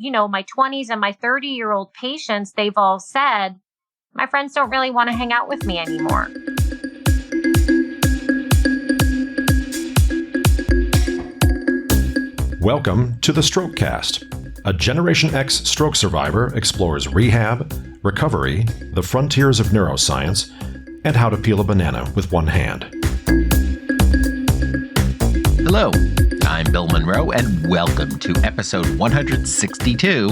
my 20s and my 30-year-old patients, they've all said, my friends don't really want to hang out with me anymore. Welcome to the Strokecast. A Generation X stroke survivor explores rehab, recovery, the frontiers of neuroscience, and how to peel a banana with one hand. Hello, I'm Bill Monroe, and welcome to episode 162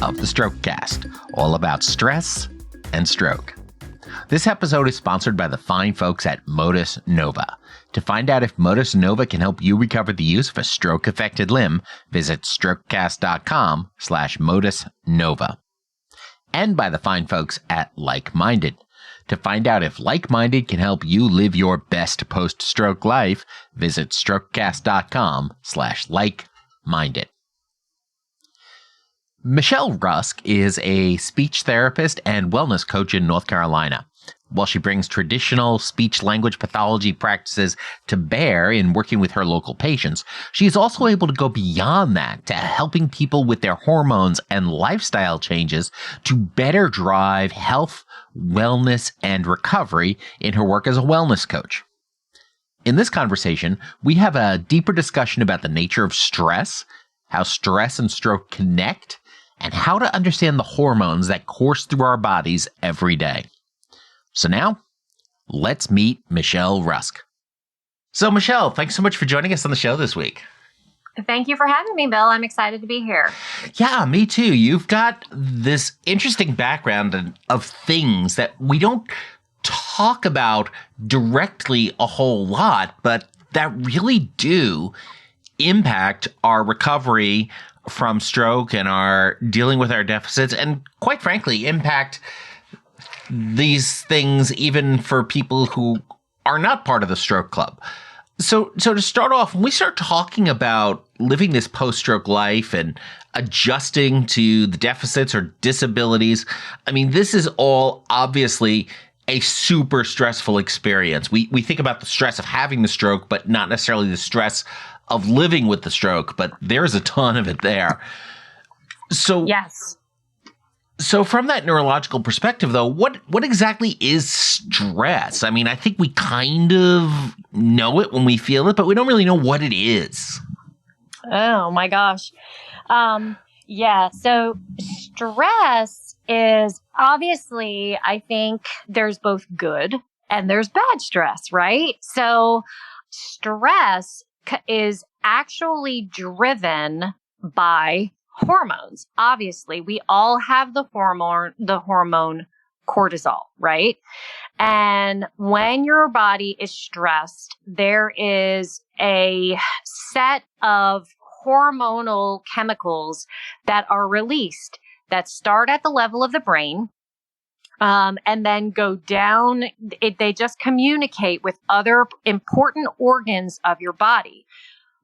of the Strokecast, all about stress and stroke. This episode is sponsored by the fine folks at Modus Nova. To find out if Modus Nova can help you recover the use of a stroke-affected limb, visit strokecast.com/Modus Nova. And by the fine folks at Like Minded. To find out if Like Minded can help you live your best post-stroke life, visit strokecast.com/Like Minded. Michelle Rusk is a speech therapist and wellness coach in North Carolina. While she brings traditional speech language pathology practices to bear in working with her local patients, she is also able to go beyond that to helping people with their hormones and lifestyle changes to better drive health, wellness, and recovery in her work as a wellness coach. In this conversation, we have a deeper discussion about the nature of stress, how stress and stroke connect, and how to understand the hormones that course through our bodies every day. So now, let's meet Michelle Rusk. So Michelle, thanks so much for joining us on the show this week. Thank you for having me, Bill. I'm excited to be here. Yeah, me too. You've got this interesting background of things that we don't talk about directly a whole lot, but that really do impact our recovery from stroke and our dealing with our deficits, and quite frankly, impact these things even for people who are not part of the stroke club. So to start off, when we start talking about living this post-stroke life and adjusting to the deficits or disabilities, I mean, this is all obviously a super stressful experience. We think about the stress of having the stroke, but not necessarily the stress of living with the stroke, but there's a ton of it there. So yes. So from that neurological perspective, though, what exactly is stress? I mean, I think we kind of know it when we feel it, but we don't really know what it is. Oh, my gosh. So stress is obviously, I think there's both good and there's bad stress, right? So stress is actually driven by hormones. Obviously, we all have the hormone cortisol, right? And when your body is stressed, there is a set of hormonal chemicals that are released that start at the level of the brain, and then go down. They just communicate with other important organs of your body.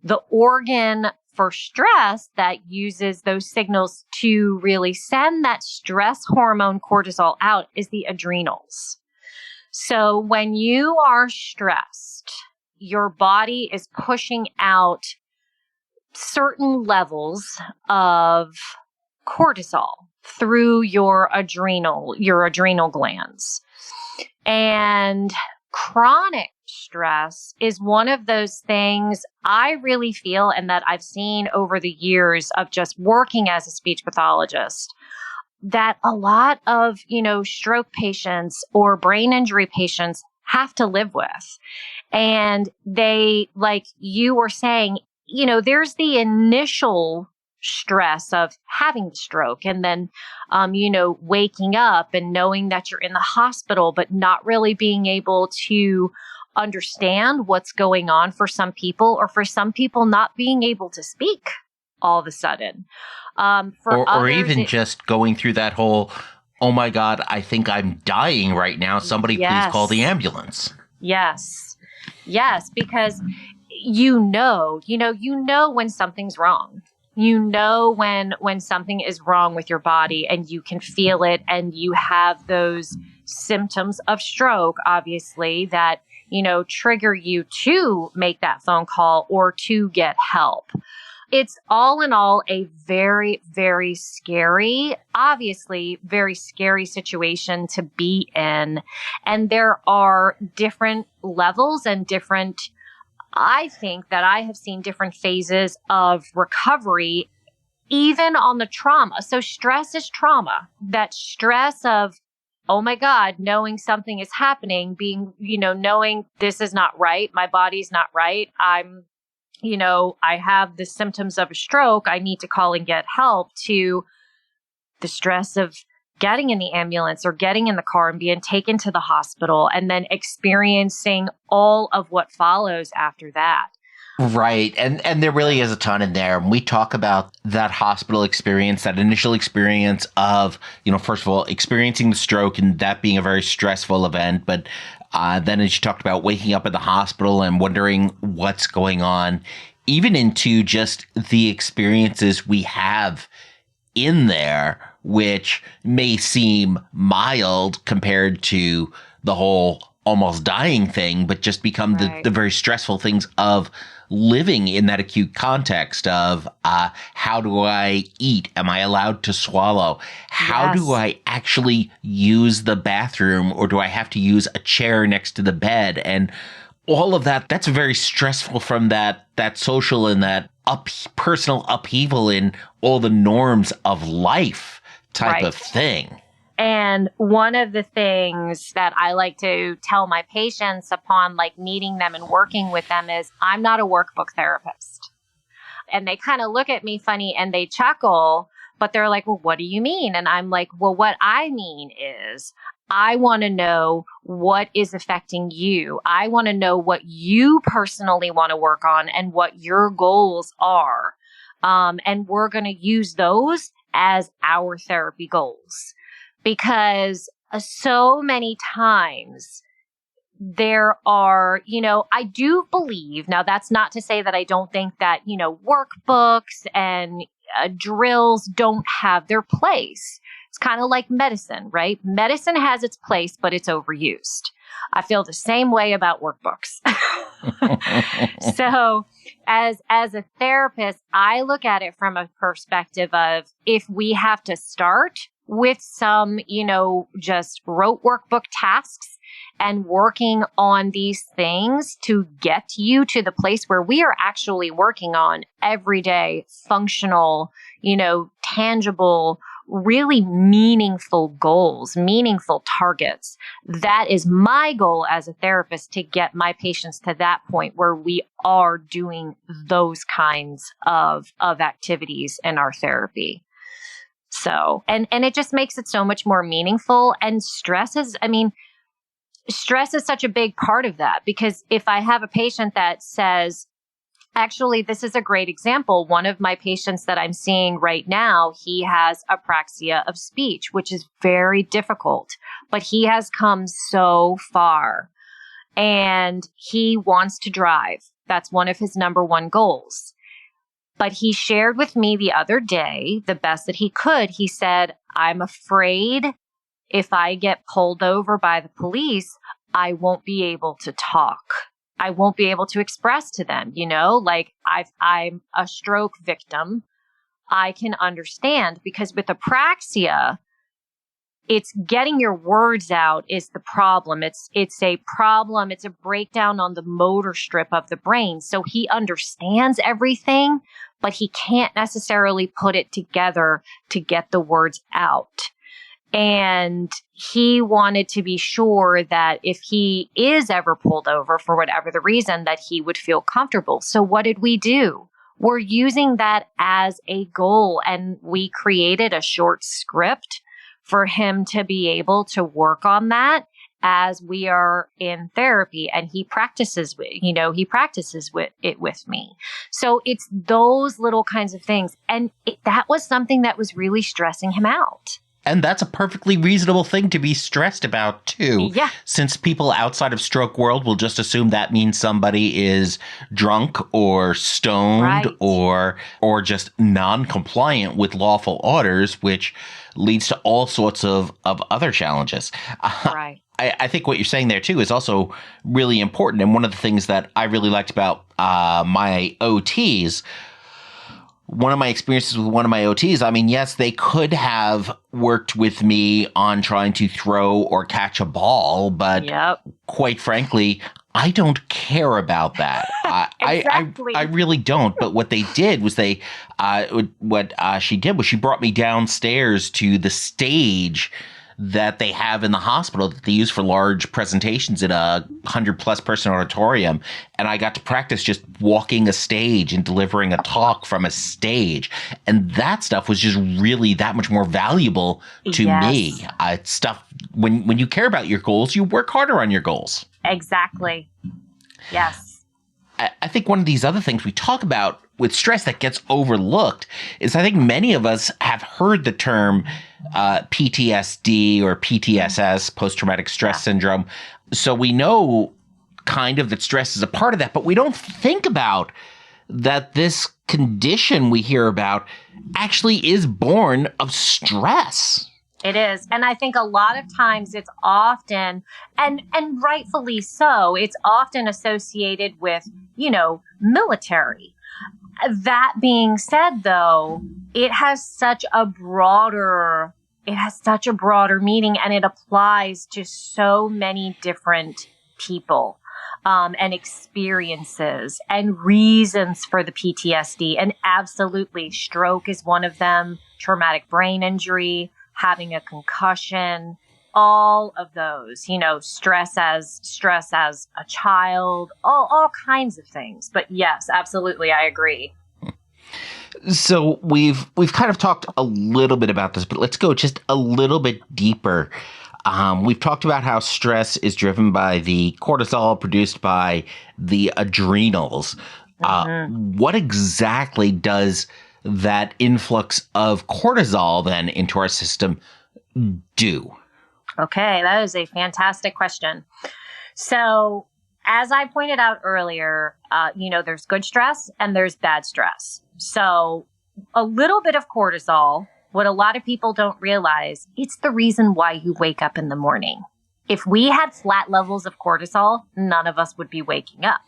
The organ for stress that uses those signals to really send that stress hormone cortisol out is the adrenals. So when you are stressed, your body is pushing out certain levels of cortisol through your adrenal glands. And chronic stress is one of those things I really feel, and that I've seen over the years of just working as a speech pathologist, that a lot of, stroke patients or brain injury patients have to live with. And they, like you were saying, there's the initial stress of having the stroke and then, waking up and knowing that you're in the hospital, but not really being able to understand what's going on for some people, or for some people not being able to speak all of a sudden. Or even just going through that whole, oh my God, I think I'm dying right now. Somebody please call the ambulance. Yes. Yes. Because you know when something's wrong. You know when something is wrong with your body, and you can feel it, and you have those symptoms of stroke, obviously, that trigger you to make that phone call or to get help. it's all in all a very, very scary, obviously very scary situation to be in. And there are different levels and I think that I have seen different phases of recovery, even on the trauma. So stress is trauma. That stress of, oh my God, knowing something is happening, being, knowing this is not right. My body's not right. I have the symptoms of a stroke. I need to call and get help, to the stress of getting in the ambulance or getting in the car and being taken to the hospital, and then experiencing all of what follows after that. Right. And there really is a ton in there. We talk about that hospital experience, that initial experience of, first of all, experiencing the stroke and that being a very stressful event. But then as you talked about waking up at the hospital and wondering what's going on, even into just the experiences we have in there, which may seem mild compared to the whole almost dying thing, but just become the very stressful things of living in that acute context of how do I eat? Am I allowed to swallow? How do I actually use the bathroom, or do I have to use a chair next to the bed? And all of that, that's very stressful from that social and that personal upheaval in all the norms of life type of thing. And one of the things that I like to tell my patients upon meeting them and working with them is, I'm not a workbook therapist. And they kind of look at me funny and they chuckle, but they're like, well, what do you mean? And I'm like, well, what I mean is, I want to know what is affecting you. I want to know what you personally want to work on and what your goals are. And we're going to use those as our therapy goals. Because so many times there are, I do believe, now that's not to say that I don't think that, workbooks and drills don't have their place. It's kind of like medicine, right? Medicine has its place, but it's overused. I feel the same way about workbooks. So as a therapist, I look at it from a perspective of, if we have to start with some, just rote workbook tasks and working on these things to get you to the place where we are actually working on everyday, functional, tangible, really meaningful goals, meaningful targets. That is my goal as a therapist, to get my patients to that point where we are doing those kinds of activities in our therapy. So, and it just makes it so much more meaningful. And stress is such a big part of that, because if I have a patient that says, actually, this is a great example. One of my patients that I'm seeing right now, he has apraxia of speech, which is very difficult, but he has come so far and he wants to drive. That's one of his number one goals. But he shared with me the other day, the best that he could. He said, I'm afraid if I get pulled over by the police, I won't be able to talk. I won't be able to express to them, I'm a stroke victim. I can understand, because with apraxia, it's getting your words out is the problem. It's a problem. It's a breakdown on the motor strip of the brain. So he understands everything, but he can't necessarily put it together to get the words out. And he wanted to be sure that if he is ever pulled over for whatever the reason, that he would feel comfortable. So what did we do? We're using that as a goal, and we created a short script for him to be able to work on that as we are in therapy, and he practices with it with me. So it's those little kinds of things. And that was something that was really stressing him out. And that's a perfectly reasonable thing to be stressed about, too. Yeah. Since people outside of stroke world will just assume that means somebody is drunk or stoned or just non-compliant with lawful orders, which leads to all sorts of other challenges. Right. I think what you're saying there, too, is also really important. And one of the things that I really liked about my OTs one of my experiences with one of my OTs, I mean, yes, they could have worked with me on trying to throw or catch a ball, but quite frankly, I don't care about that. Exactly. I really don't. But what they did was she did was she brought me downstairs to the stage that they have in the hospital that they use for large presentations in a 100+ person auditorium. And I got to practice just walking a stage and delivering a talk from a stage. And that stuff was just really that much more valuable to me. Stuff when you care about your goals, you work harder on your goals. Exactly. Yes. I think one of these other things we talk about with stress that gets overlooked is I think many of us have heard the term PTSD or PTSS, post-traumatic stress syndrome. So we know kind of that stress is a part of that, but we don't think about that this condition we hear about actually is born of stress. It is. And I think a lot of times it's often, and rightfully so, it's often associated with, military. That being said, though, it has such a broader meaning, and it applies to so many different people and experiences and reasons for the PTSD. And absolutely, stroke is one of them, traumatic brain injury, having a concussion, all of those, stress as a child, all kinds of things. But yes, absolutely, I agree. So we've kind of talked a little bit about this, but let's go just a little bit deeper. We've talked about how stress is driven by the cortisol produced by the adrenals. What exactly does that influx of cortisol then into our system do? Okay, that is a fantastic question. So, as I pointed out earlier, there's good stress and there's bad stress. So, a little bit of cortisol, what a lot of people don't realize, it's the reason why you wake up in the morning. If we had flat levels of cortisol, none of us would be waking up.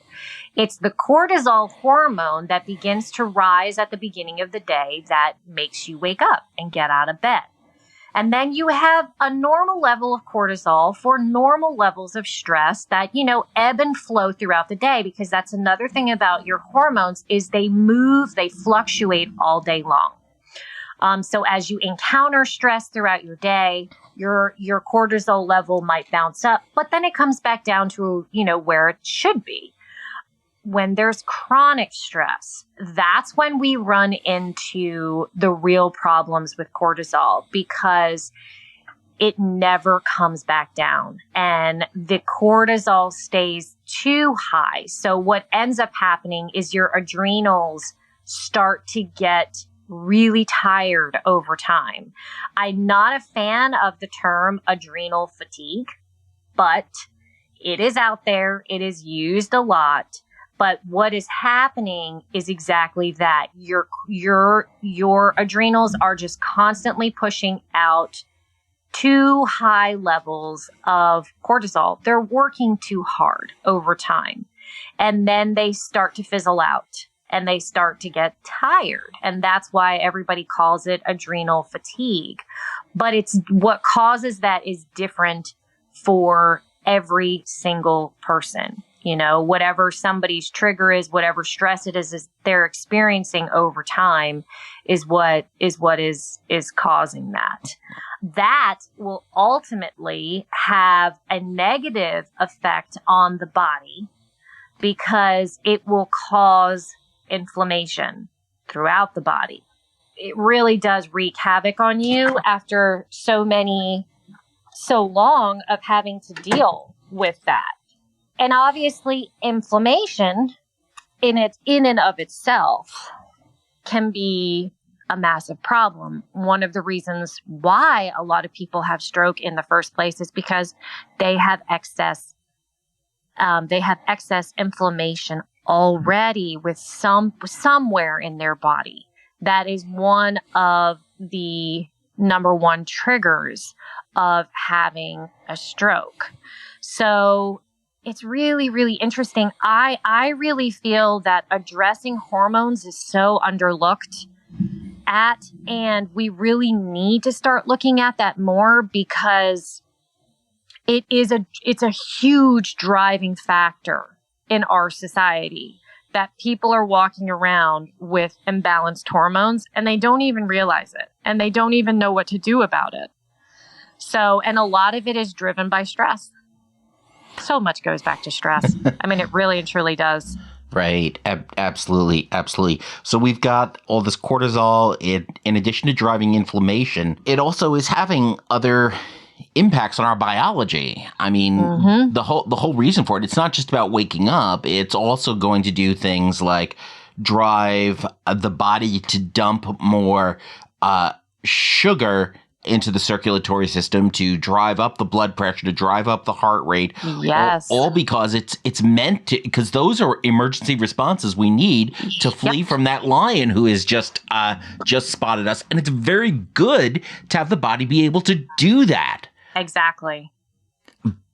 It's the cortisol hormone that begins to rise at the beginning of the day that makes you wake up and get out of bed. And then you have a normal level of cortisol for normal levels of stress that, ebb and flow throughout the day, because that's another thing about your hormones is they fluctuate all day long. So as you encounter stress throughout your day, your cortisol level might bounce up, but then it comes back down to, where it should be. When there's chronic stress, that's when we run into the real problems with cortisol, because it never comes back down and the cortisol stays too high. So what ends up happening is your adrenals start to get really tired over time. I'm not a fan of the term adrenal fatigue, but it is out there. It is used a lot. But what is happening is exactly that. Your adrenals are just constantly pushing out too high levels of cortisol. They're working too hard over time. And then they start to fizzle out and they start to get tired. And that's why everybody calls it adrenal fatigue. But it's what causes that is different for every single person. Whatever somebody's trigger is, whatever stress it is they're experiencing over time is what is causing that. That will ultimately have a negative effect on the body because it will cause inflammation throughout the body. It really does wreak havoc on you after so long of having to deal with that. And obviously, inflammation in and of itself can be a massive problem. One of the reasons why a lot of people have stroke in the first place is because they have excess inflammation already with somewhere in their body. That is one of the number one triggers of having a stroke. So it's really, really interesting. I really feel that addressing hormones is so underlooked at, and we really need to start looking at that more because it's a huge driving factor in our society that people are walking around with imbalanced hormones and they don't even realize it and they don't even know what to do about it. So, and a lot of it is driven by stress. So much goes back to stress. I mean, it really and truly does. Right. Absolutely. Absolutely. So we've got all this cortisol. In addition to driving inflammation, it also is having other impacts on our biology. I mean, the whole reason for it, it's not just about waking up. It's also going to do things like drive the body to dump more sugar into the circulatory system, to drive up the blood pressure, to drive up the heart rate. Yes. All because it's meant to, because those are emergency responses we need to flee from that lion who has just spotted us. And it's very good to have the body be able to do that. Exactly.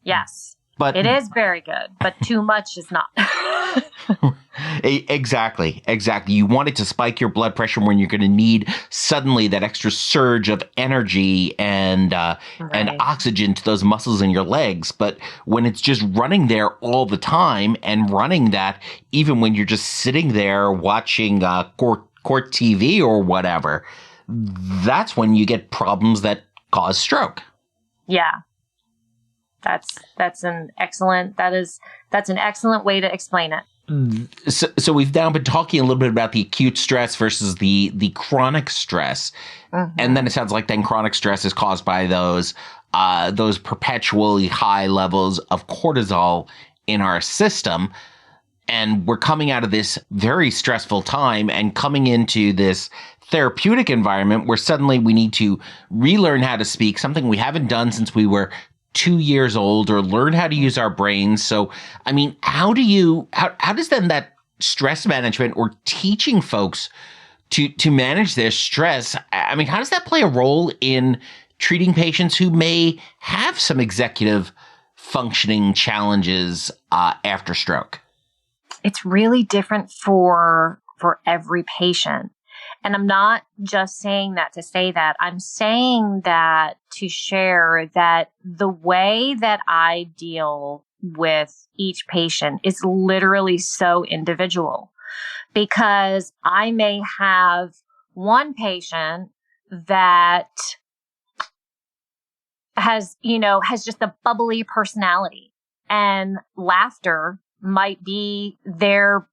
Yes. But it is very good, but too much is not. Exactly. You want it to spike your blood pressure when you're going to need suddenly that extra surge of energy and oxygen to those muscles in your legs. But when it's just running there all the time and running that, even when you're just sitting there watching court TV or whatever, that's when you get problems that cause stroke. Yeah. That's an excellent way to explain it. So we've now been talking a little bit about the acute stress versus the chronic stress. And then it sounds like then chronic stress is caused by those perpetually high levels of cortisol in our system. And we're coming out of this very stressful time and coming into this therapeutic environment where suddenly we need to relearn how to speak, something we haven't done since we were 2 years old, or learn how to use our brains. So, I mean, how does then that stress management or teaching folks to manage their stress, I mean, how does that play a role in treating patients who may have some executive functioning challenges after stroke? It's really different for every patient. And I'm not just saying that to say that. I'm saying that to share that the way that I deal with each patient is literally so individual, because I may have one patient that has just a bubbly personality, and laughter might be their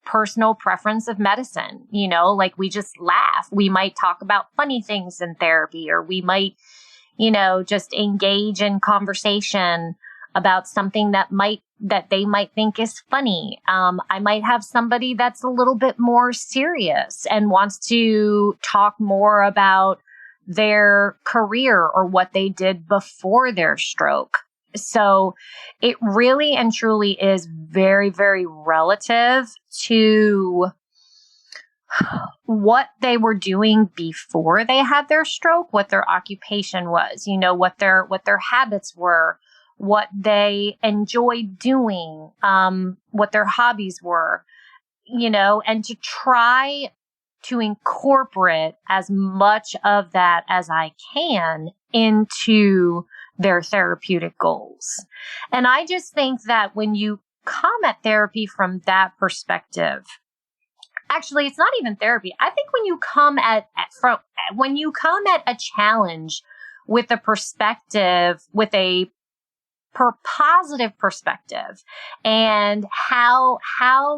personal preference of medicine. Like, we just laugh. We might talk about funny things in therapy, or we might, just engage in conversation about something that they might think is funny. I might have somebody that's a little bit more serious and wants to talk more about their career or what they did before their stroke. So it really and truly is very, very relative to what they were doing before they had their stroke, what their occupation was, what their habits were, what they enjoyed doing, what their hobbies were, and to try to incorporate as much of that as I can into their therapeutic goals. And I just think that when you come at therapy from that perspective, actually, it's not even therapy. I think when you come at a challenge with a perspective, with a positive perspective, and how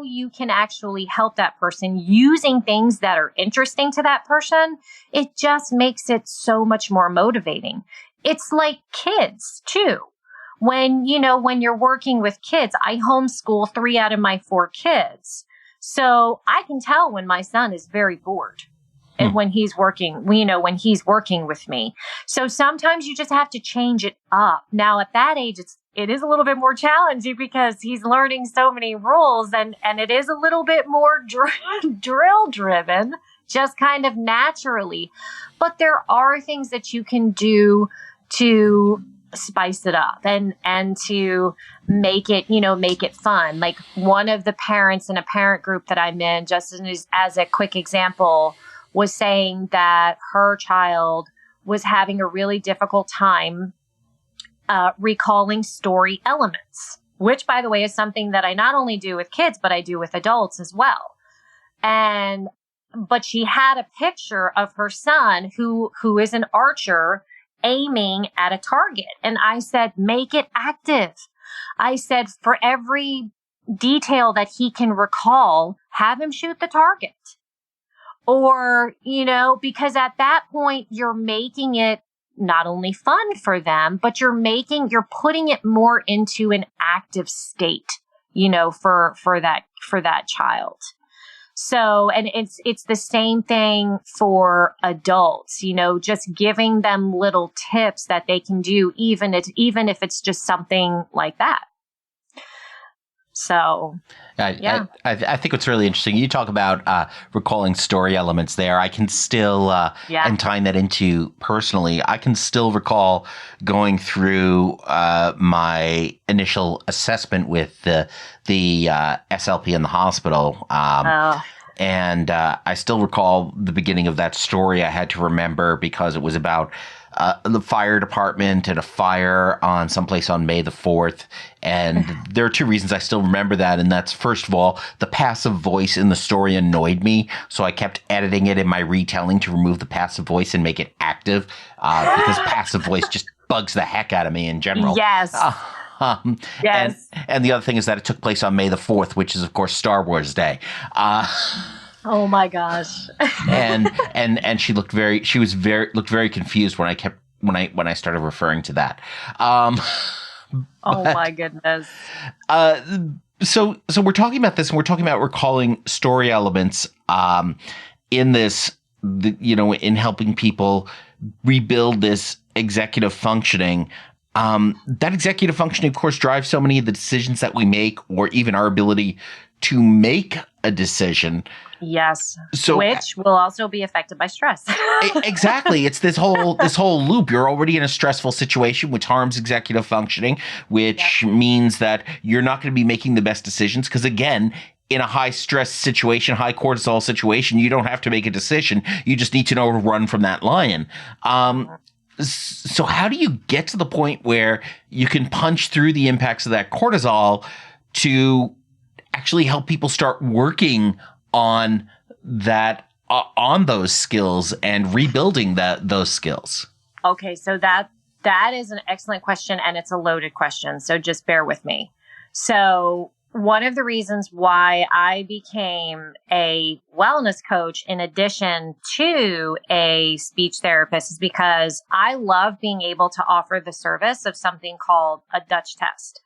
you can actually help that person using things that are interesting to that person, it just makes it so much more motivating. It's like kids too. When you're working with kids, I homeschool 3 out of my 4 kids. So I can tell when my son is very bored and when he's working with me. So sometimes you just have to change it up. Now at that age, it is a little bit more challenging because he's learning so many rules, and it is a little bit more drill driven, just kind of naturally. But there are things that you can do to spice it up and to make it fun. Like, one of the parents in a parent group that I'm in, just as a quick example, was saying that her child was having a really difficult time recalling story elements, which, by the way, is something that I not only do with kids, but I do with adults as well. But she had a picture of her son who is an archer aiming at a target. And I said, make it active. I said, for every detail that he can recall, have him shoot the target. Or, because at that point, you're making it not only fun for them, but you're putting it more into an active state, for that child. So, and it's the same thing for adults, just giving them little tips that they can do, even if it's just something like that. So, yeah. I think what's really interesting, you talk about recalling story elements there. I can still, and tying that into personally, I can still recall going through my initial assessment with the SLP in the hospital. And I still recall the beginning of that story. I had to remember because it was about the fire department and a fire on someplace on May the 4th. And there are two reasons I still remember that. And that's, first of all, the passive voice in the story annoyed me. So I kept editing it in my retelling to remove the passive voice and make it active because passive voice just bugs the heck out of me in general. Yes. Yes. And the other thing is that it took place on May the 4th, which is, of course, Star Wars Day. Oh my gosh. and she looked very confused when I started referring to that. My goodness. So we're talking about this, and we're talking about recalling story elements in this, in helping people rebuild this executive functioning. That executive functioning, of course, drives so many of the decisions that we make, or even our ability to make a decision. Yes. Which will also be affected by stress. Exactly. It's this whole loop. You're already in a stressful situation, which harms executive functioning, which means that you're not going to be making the best decisions. Because again, in a high stress situation, high cortisol situation, you don't have to make a decision. You just need to know to run from that lion. So how do you get to the point where you can punch through the impacts of that cortisol to actually help people start working on that, on those skills and rebuilding those skills? Okay, so that is an excellent question, and it's a loaded question. So just bear with me. So one of the reasons why I became a wellness coach in addition to a speech therapist is because I love being able to offer the service of something called a Dutch test.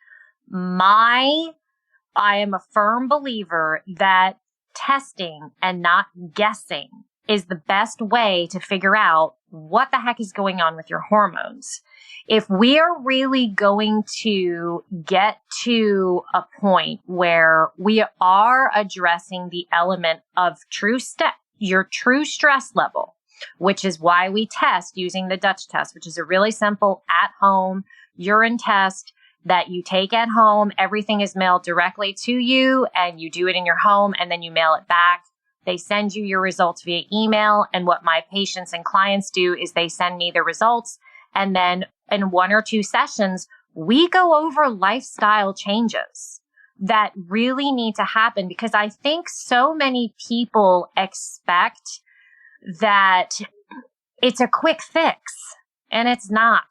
I am a firm believer that testing and not guessing is the best way to figure out what the heck is going on with your hormones. If we are really going to get to a point where we are addressing the element of your true stress level, which is why we test using the Dutch test, which is a really simple at-home urine test that you take at home. Everything is mailed directly to you, and you do it in your home, and then you mail it back. They send you your results via email. And what my patients and clients do is they send me the results. And then in 1 or 2 sessions, we go over lifestyle changes that really need to happen, because I think so many people expect that it's a quick fix, and it's not.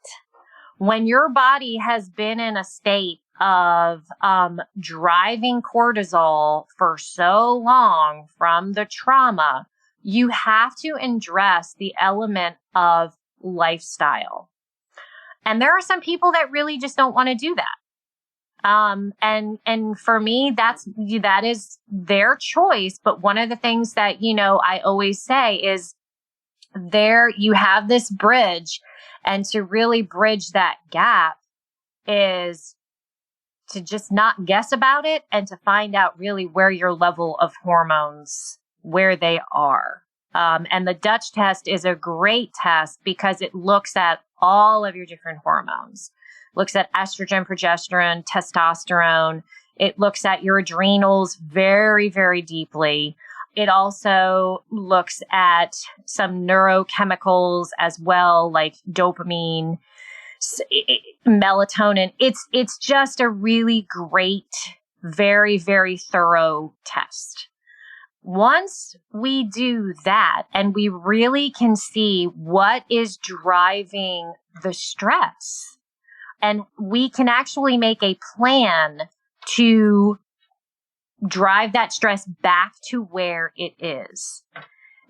When your body has been in a state of driving cortisol for so long from the trauma, you have to address the element of lifestyle. And there are some people that really just don't want to do that. And for me, that is their choice. But one of the things that, I always say is you have this bridge. And to really bridge that gap is to just not guess about it and to find out really where your level of hormones, where they are. And the Dutch test is a great test because it looks at all of your different hormones. Looks at estrogen, progesterone, testosterone. It looks at your adrenals very, very deeply. It also looks at some neurochemicals as well, like dopamine, melatonin. It's just a really great, very, very thorough test. Once we do that and we really can see what is driving the stress, and we can actually make a plan to drive that stress back to where it is,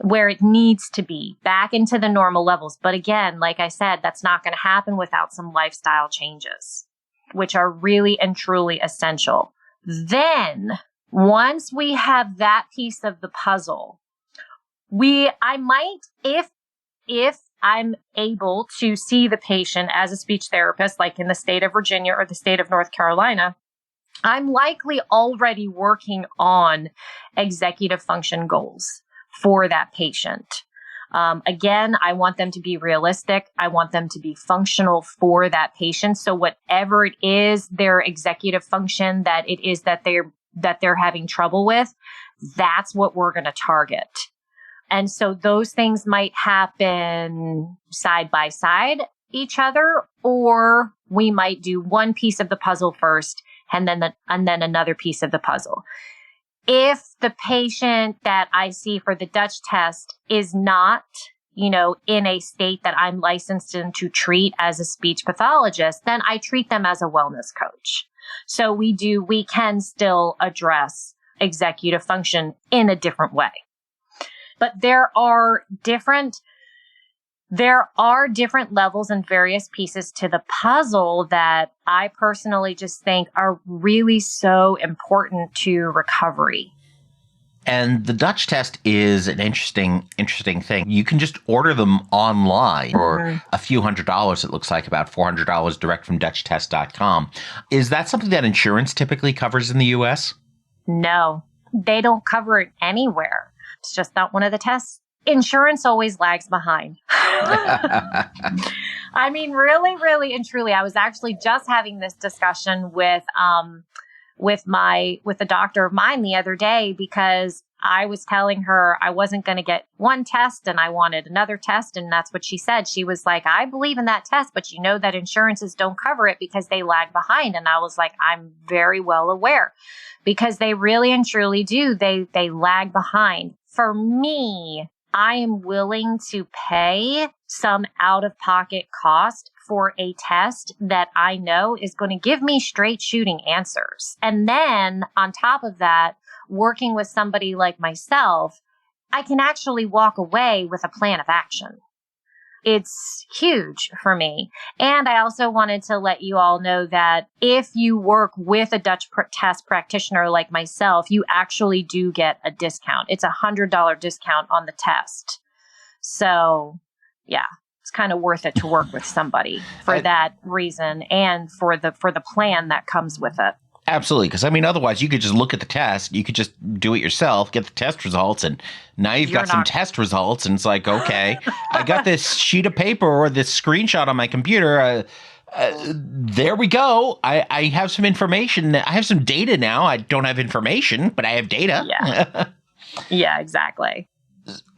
where it needs to be, back into the normal levels. But again, like I said, that's not going to happen without some lifestyle changes, which are really and truly essential. Then, once we have that piece of the puzzle, I might, if I'm able to see the patient as a speech therapist, like in the state of Virginia or the state of North Carolina, I'm likely already working on executive function goals for that patient. Again, I want them to be realistic. I want them to be functional for that patient. So whatever it is, their executive function that it is that they're having trouble with, that's what we're going to target. And so those things might happen side by side each other, or we might do one piece of the puzzle first and then another piece of the puzzle. If the patient that I see for the Dutch test is not, in a state that I'm licensed in to treat as a speech pathologist, then I treat them as a wellness coach. So we can still address executive function in a different way. But there are different levels and various pieces to the puzzle that I personally just think are really so important to recovery. And the Dutch test is an interesting thing. You can just order them online for a few $100s. It looks like about $400 direct from DutchTest.com. Is that something that insurance typically covers in the U.S.? No, they don't cover it anywhere. It's just not one of the tests. Insurance always lags behind. I mean, really, really, and truly, I was actually just having this discussion with a doctor of mine the other day, because I was telling her I wasn't going to get one test and I wanted another test. And that's what she said. She was like, I believe in that test, but you know that insurances don't cover it because they lag behind. And I was like, I'm very well aware, because they really and truly do. They lag behind. For me, I am willing to pay some out-of-pocket cost for a test that I know is going to give me straight shooting answers. And then on top of that, working with somebody like myself, I can actually walk away with a plan of action. It's huge for me. And I also wanted to let you all know that if you work with a Dutch test practitioner like myself, you actually do get a discount. It's $100 discount on the test. So yeah, it's kind of worth it to work with somebody for that reason and for the plan that comes with it. Absolutely. Because, otherwise you could just look at the test. You could just do it yourself, get the test results, and now you've got some test results. And it's like, okay, I got this sheet of paper or this screenshot on my computer. There we go. I have some information. I have some data now. I don't have information, but I have data. Yeah. Yeah, exactly.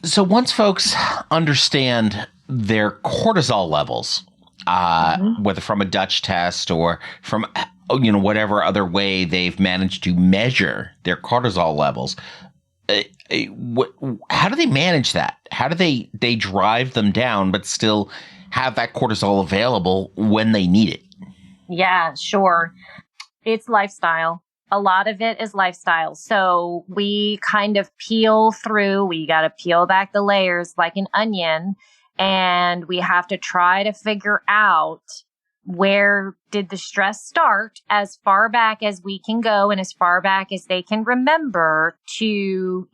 So once folks understand their cortisol levels, whether from a Dutch test or from whatever other way they've managed to measure their cortisol levels, how do they manage that? How do they drive them down but still have that cortisol available when they need it? Yeah, sure. It's lifestyle. A lot of it is lifestyle. So we kind of we got to peel back the layers like an onion, and we have to try to figure out, where did the stress start, as far back as we can go and as far back as they can remember, to,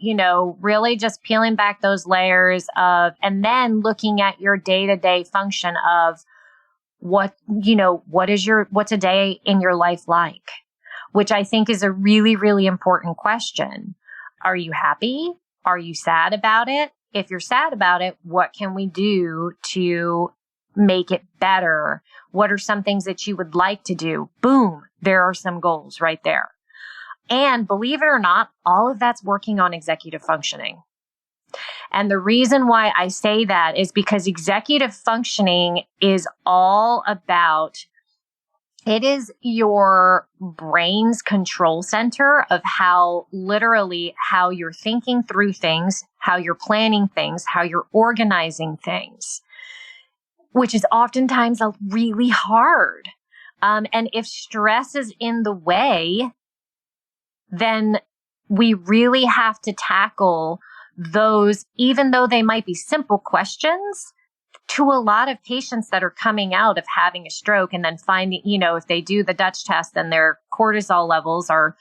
really just peeling back those layers and then looking at your day-to-day function of what's a day in your life like, which I think is a really, really important question. Are you happy? Are you sad about it? If you're sad about it, what can we do to make it better? What are some things that you would like to do? Boom, there are some goals right there. And believe it or not, all of that's working on executive functioning. And the reason why I say that is because executive functioning is all about, it is your brain's control center of how you're thinking through things, how you're planning things, how you're organizing things, which is oftentimes really hard. And if stress is in the way, then we really have to tackle those, even though they might be simple questions, to a lot of patients that are coming out of having a stroke and then finding, if they do the Dutch test and their cortisol levels are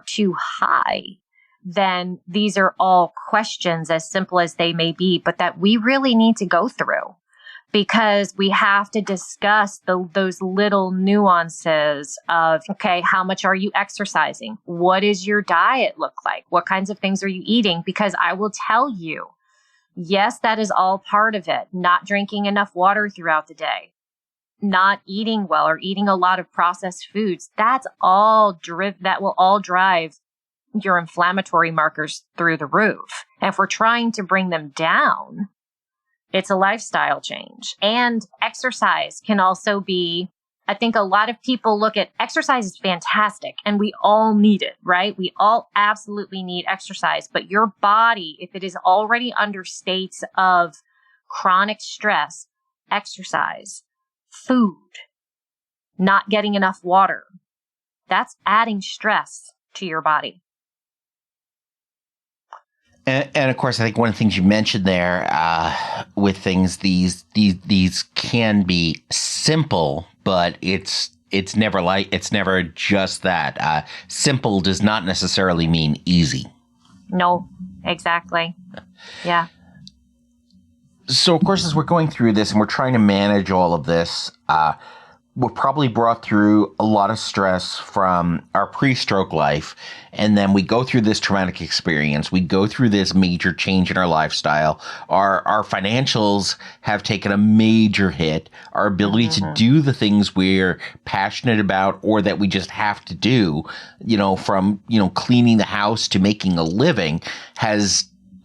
too high, then these are all questions, as simple as they may be, but that we really need to go through, because we have to discuss those little nuances of, okay, how much are you exercising? What does your diet look like? What kinds of things are you eating? Because I will tell you, yes, that is all part of it. Not drinking enough water throughout the day, not eating well, or eating a lot of processed foods. That will all drive your inflammatory markers through the roof. And if we're trying to bring them down, it's a lifestyle change. And exercise can also be, I think a lot of people look at exercise as fantastic, and we all need it, right? We all absolutely need exercise, but your body, if it is already under states of chronic stress, exercise, food, not getting enough water, that's adding stress to your body. And of course, I think one of the things you mentioned there with things, these can be simple, but it's never just that. Simple does not necessarily mean easy. No, exactly. Yeah. So, of course, as we're going through this and we're trying to manage all of this, we're probably brought through a lot of stress from our pre-stroke life. And then we go through this traumatic experience. We go through this major change in our lifestyle. Our financials have taken a major hit. Our ability to do the things we're passionate about or that we just have to do, from, cleaning the house to making a living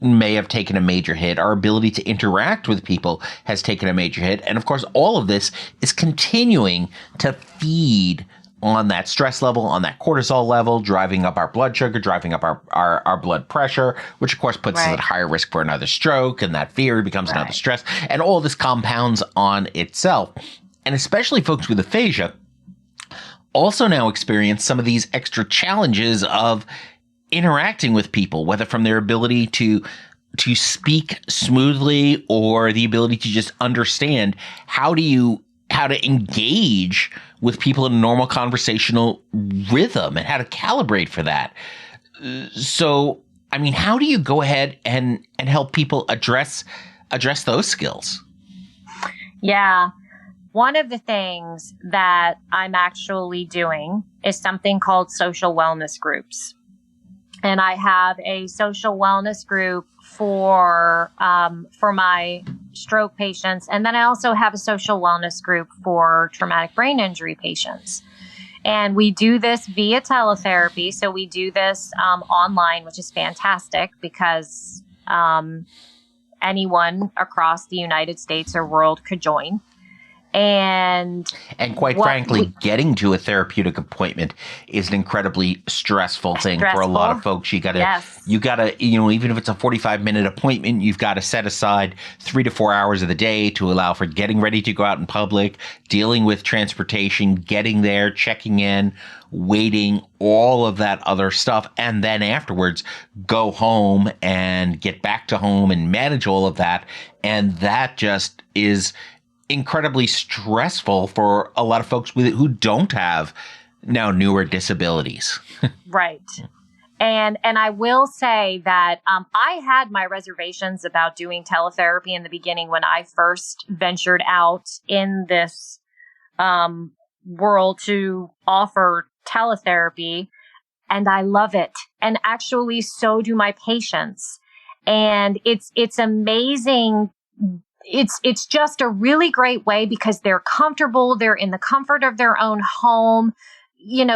may have taken a major hit. Our ability to interact with people has taken a major hit. And of course, all of this is continuing to feed on that stress level, on that cortisol level, driving up our blood sugar, driving up our blood pressure, which of course puts us at higher risk for another stroke, and that fear becomes another stress. And all this compounds on itself. And especially folks with aphasia also now experience some of these extra challenges of interacting with people, whether from their ability to speak smoothly or the ability to just understand how to engage with people in a normal conversational rhythm and how to calibrate for that. So, I mean, how do you go ahead and help people address those skills? Yeah. One of the things that I'm actually doing is something called social wellness groups. And I have a social wellness group for my stroke patients. And then I also have a social wellness group for traumatic brain injury patients. And we do this via teletherapy. So we do this online, which is fantastic because anyone across the United States or world could join. And quite frankly, getting to a therapeutic appointment is an incredibly stressful thing for a lot of folks. You gotta, even if it's a 45-minute appointment, you've got to set aside 3 to 4 hours of the day to allow for getting ready to go out in public, dealing with transportation, getting there, checking in, waiting, all of that other stuff. And then afterwards, go home and get back to home and manage all of that. And that just is incredibly stressful for a lot of folks who don't have now newer disabilities. Right. And I will say that I had my reservations about doing teletherapy in the beginning when I first ventured out in this world to offer teletherapy. And I love it. And actually, so do my patients. And it's amazing. It's just a really great way because they're comfortable. They're in the comfort of their own home.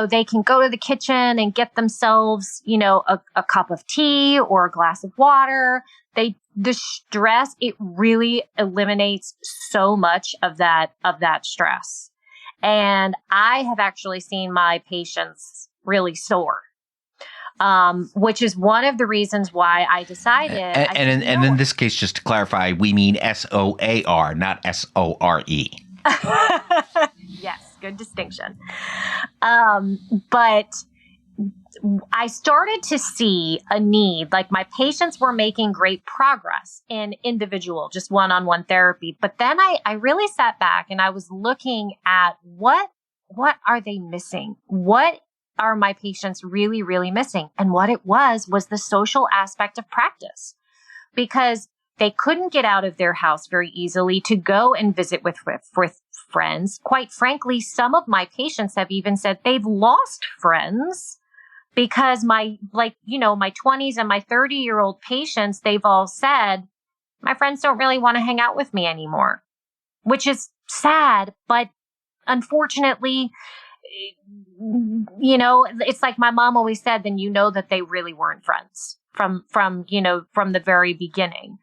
they can go to the kitchen and get themselves, a cup of tea or a glass of water. The stress, it really eliminates so much of that stress. And I have actually seen my patients really soar, which is one of the reasons why I decided. And in this case, just to clarify, we mean SOAR, not SORE. Yes, good distinction. But I started to see a need, like my patients were making great progress in individual, just one-on-one therapy. But then I really sat back and I was looking at what are they missing? What are my patients really, really missing? And what it was the social aspect of practice, because they couldn't get out of their house very easily to go and visit with friends. Quite frankly, some of my patients have even said they've lost friends because my 20s and my 30-year-old patients, they've all said, my friends don't really want to hang out with me anymore, which is sad. But unfortunately, it's like my mom always said, then that they really weren't friends from the very beginning.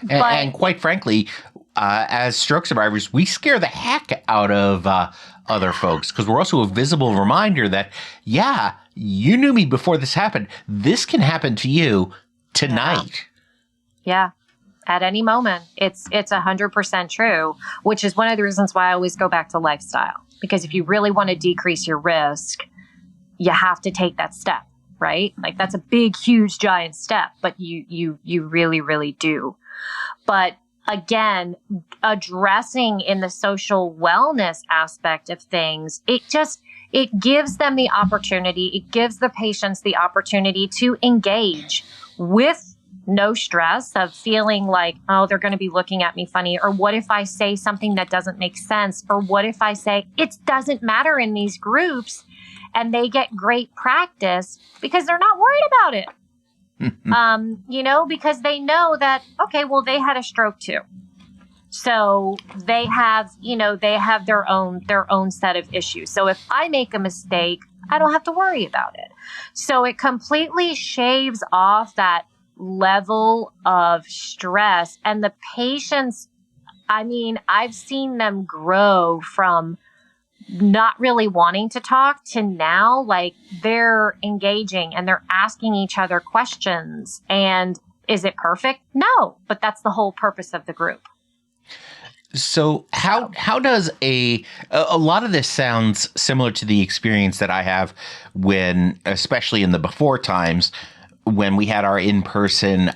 And quite frankly, as stroke survivors, we scare the heck out of other folks because we're also a visible reminder that, yeah, you knew me before this happened. This can happen to you tonight. Yeah. At any moment. It's 100% true, which is one of the reasons why I always go back to lifestyle. Because if you really want to decrease your risk, you have to take that step, right? Like that's a big, huge, giant step, but you really, really do. But again, addressing in the social wellness aspect of things, it gives them the opportunity, it gives the patients the opportunity to engage with no stress of feeling like, oh, they're going to be looking at me funny. Or what if I say something that doesn't make sense? Or what if I say it doesn't matter in these groups, and they get great practice because they're not worried about it. Because they know that, okay, well, they had a stroke too. So they have their own set of issues. So if I make a mistake, I don't have to worry about it. So it completely shaves off that level of stress, and the patients, I've seen them grow from not really wanting to talk to now, like they're engaging and they're asking each other questions. And is it perfect? No, but that's the whole purpose of the group. So how does a lot of this sounds similar to the experience that I have when, especially in the before times, when we had our in-person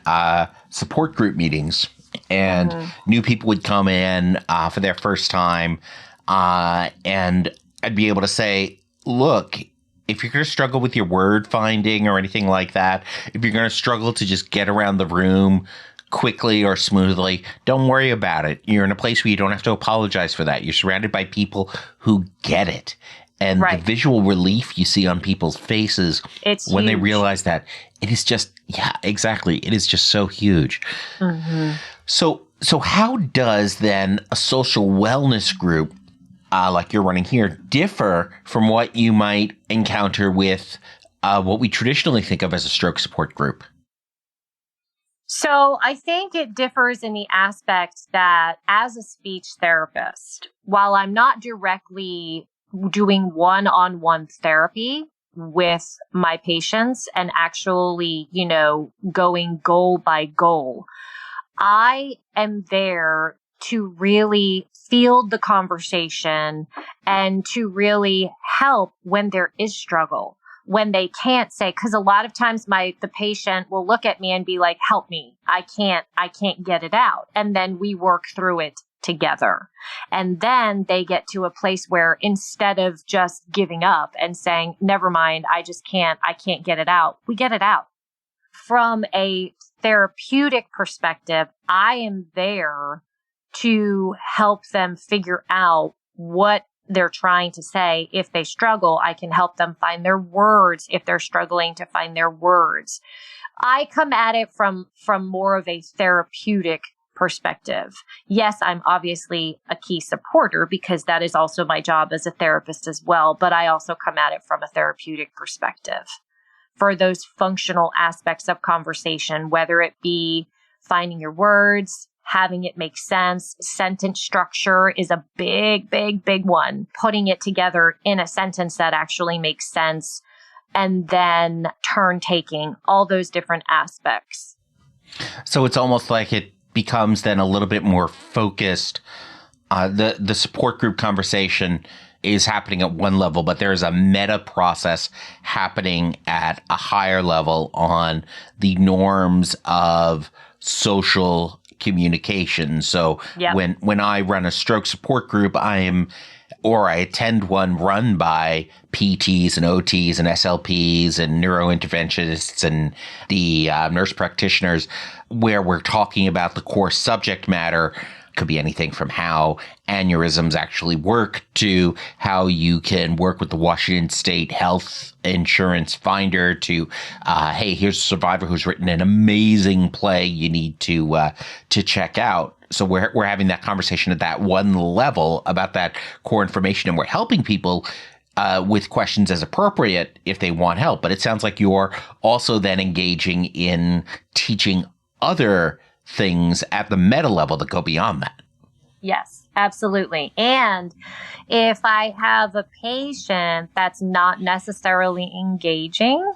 support group meetings and new people would come in for their first time, and I'd be able to say, look, if you're going to struggle with your word finding or anything like that, if you're going to struggle to just get around the room quickly or smoothly, don't worry about it. You're in a place where you don't have to apologize for that. You're surrounded by people who get it. And the visual relief you see on people's faces when they realize that, it is just, yeah, exactly. It is just so huge. So how does then a social wellness group like you're running here differ from what you might encounter with what we traditionally think of as a stroke support group? So I think it differs in the aspect that as a speech therapist, while I'm not directly doing one-on-one therapy with my patients and actually, going goal by goal, I am there to really field the conversation and to really help when there is struggle, when they can't say, because a lot of times the patient will look at me and be like, help me, I can't get it out. And then we work through it together. And then they get to a place where instead of just giving up and saying, never mind, I can't get it out, we get it out. From a therapeutic perspective, I am there to help them figure out what they're trying to say. If they struggle, I can help them find their words if they're struggling to find their words. I come at it from more of a therapeutic perspective. Yes, I'm obviously a key supporter because that is also my job as a therapist as well, but I also come at it from a therapeutic perspective for those functional aspects of conversation, whether it be finding your words, having it make sense. Sentence structure is a big, big, big one. Putting it together in a sentence that actually makes sense, and then turn taking, all those different aspects. So it's almost like it becomes then a little bit more focused. The support group conversation is happening at one level, but there is a meta process happening at a higher level on the norms of social communication. So Yep. when I run a stroke support group, I attend one run by PTs and OTs and SLPs and neurointerventionists and the nurse practitioners, where we're talking about the core subject matter. Could be anything from how aneurysms actually work to how you can work with the Washington State Health Insurance Finder to, hey, here's a survivor who's written an amazing play you need to check out. So we're having that conversation at that one level about that core information, and we're helping people with questions as appropriate if they want help. But it sounds like you're also then engaging in teaching other things at the meta level that go beyond that. Yes, absolutely. And if I have a patient that's not necessarily engaging,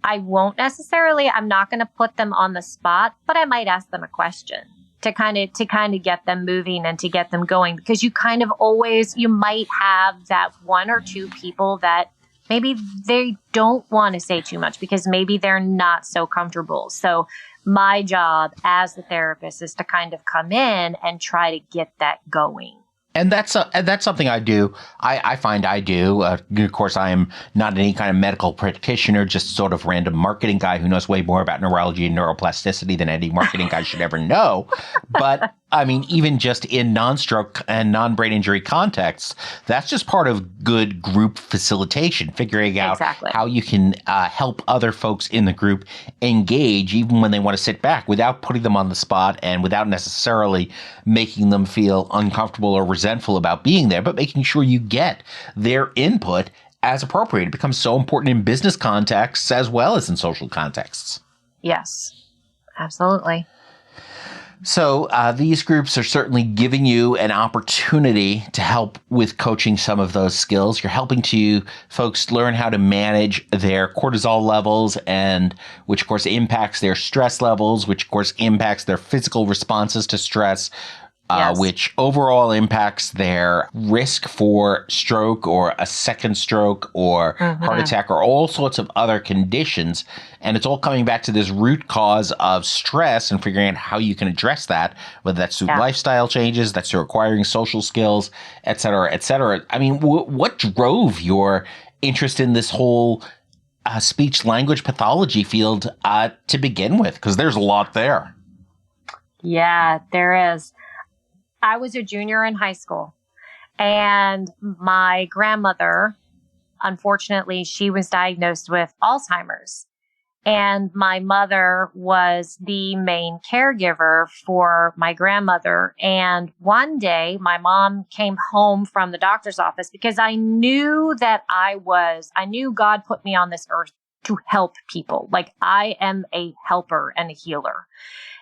I'm not going to put them on the spot, but I might ask them a question to kind of get them moving and to get them going, because you might have that one or two people that maybe they don't want to say too much because maybe they're not so comfortable. So my job as the therapist is to kind of come in and try to get that going. And that's something I do. I find I do. Of course, I am not any kind of medical practitioner, just sort of random marketing guy who knows way more about neurology and neuroplasticity than any marketing guy should ever know. But I mean, even just in non-stroke and non-brain injury contexts, that's just part of good group facilitation, figuring out how you can help other folks in the group engage even when they want to sit back without putting them on the spot and without necessarily making them feel uncomfortable or resentful about being there, but making sure you get their input as appropriate. It becomes so important in business contexts as well as in social contexts. Yes, absolutely. So these groups are certainly giving you an opportunity to help with coaching some of those skills. You're helping folks learn how to manage their cortisol levels, and which of course impacts their stress levels, which of course impacts their physical responses to stress, which overall impacts their risk for stroke or a second stroke or heart attack or all sorts of other conditions. And it's all coming back to this root cause of stress and figuring out how you can address that, whether that's through lifestyle changes, that's through acquiring social skills, et cetera, et cetera. I mean, what drove your interest in this whole speech language pathology field to begin with? Because there's a lot there. Yeah, there is. I was a junior in high school, and my grandmother, unfortunately, she was diagnosed with Alzheimer's, and my mother was the main caregiver for my grandmother. And one day my mom came home from the doctor's office because I knew God put me on this earth to help people. Like, I am a helper and a healer.